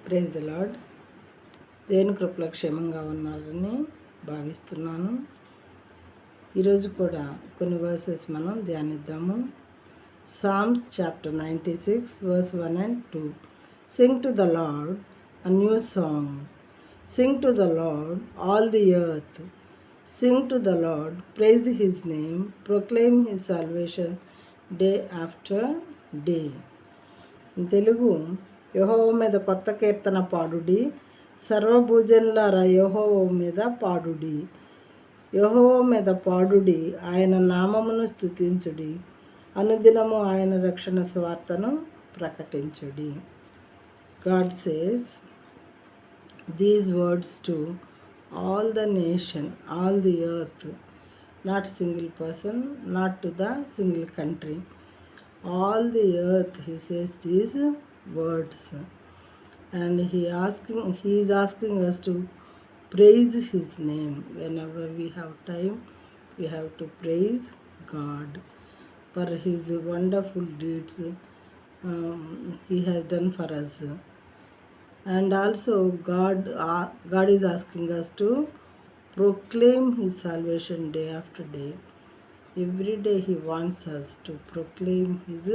Praise the lord. దేవుని కృపలో క్షేమంగా ఉన్నారని భావిస్తున్నాను. ఈరోజు కూడా కొన్ని వర్సెస్ మనం ధ్యానిద్దాము. Psalms chapter 96 verse 1 and 2. Sing to the Lord a new song. Sing to the Lord all the earth. Sing to the Lord, praise his name, proclaim his salvation day after day. In Telugu, యెహోవా మీద కొత్త కీర్తన పాడుడి, సర్వభూజనులారా యెహోవా మీద పాడుడి. యెహోవా మీద పాడుడి, ఆయన నామమును స్తుతించుడి, అనుదినము ఆయన రక్షణ స్వార్థను ప్రకటించుడి. God says these words to all the nation, all the earth, not single person, not to the single country. All the earth, he says these words, and he is asking us to praise his name. Whenever we have time, we have to praise God for his wonderful deeds he has done for us. And also God is asking us to proclaim his salvation day after day. Every day he wants us to proclaim his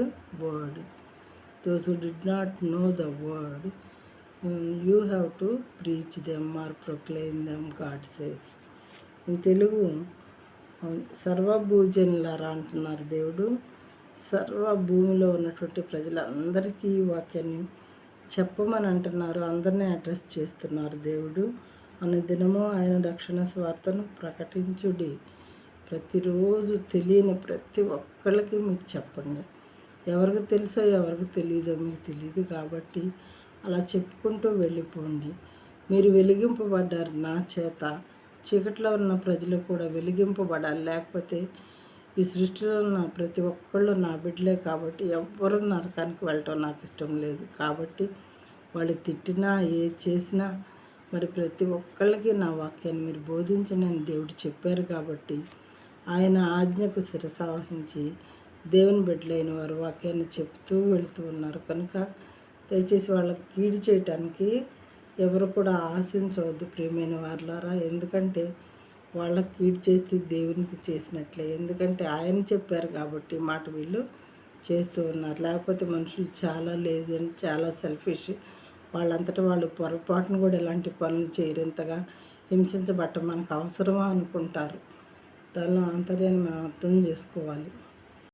word. Those who did not know the word, you have to preach them or proclaim them, God says. In Telugu, సర్వభూజనులారా అంటున్నారు దేవుడు. సర్వ భూమిలో ఉన్నటువంటి ప్రజలందరికీ ఈ వాక్యాన్ని చెప్పమని అంటున్నారు. అందరినీ అడ్రస్ చేస్తున్నారు దేవుడు. అనుదినము ఆయన రక్షణ స్వార్థను ప్రకటించుడి. ప్రతిరోజు తెలియని ప్రతి ఒక్కళ్ళకి మీకు చెప్పండి. ఎవరికి తెలుసో ఎవరికి తెలియదో మీకు తెలియదు కాబట్టి అలా చెప్పుకుంటూ వెళ్ళిపోండి. మీరు వెలిగింపబడ్డారు నా చేత. చీకట్లో ఉన్న ప్రజలు కూడా వెలిగింపబడాలి. లేకపోతే ఈ సృష్టిలో ఉన్న ప్రతి ఒక్కళ్ళు నా బిడ్డలే కాబట్టి ఎవ్వరూ నరకానికి వెళ్ళటం నాకు ఇష్టం లేదు. కాబట్టి వాళ్ళు తిట్టినా ఏ చేసినా మరి ప్రతి ఒక్కళ్ళకి నా వాక్యాన్ని మీరు బోధించండి అని దేవుడు చెప్పారు. కాబట్టి ఆయన ఆజ్ఞకు శిరసావహించి దేవుని బిడ్డలైన వారు వాక్యాన్ని చెప్తూ వెళుతూ ఉన్నారు. కనుక దయచేసి వాళ్ళకి కీడు చేయటానికి ఎవరు కూడా ఆశించవద్దు ప్రియమైన వారులారా. ఎందుకంటే వాళ్ళకి కీడు చేస్తే దేవునికి చేసినట్లే. ఎందుకంటే ఆయన చెప్పారు కాబట్టి మాట వీళ్ళు చేస్తూ ఉన్నారు. లేకపోతే మనుషులు చాలా లేజీ అని చాలా సెల్ఫిష్. వాళ్ళంతటా వాళ్ళు పొరపాటును కూడా ఇలాంటి పనులు చేయరు. ఇంతగా హింసించబట్టం మనకు అవసరమా అనుకుంటారు. దానిలో ఆంతర్యాన్ని మనం అర్థం చేసుకోవాలి.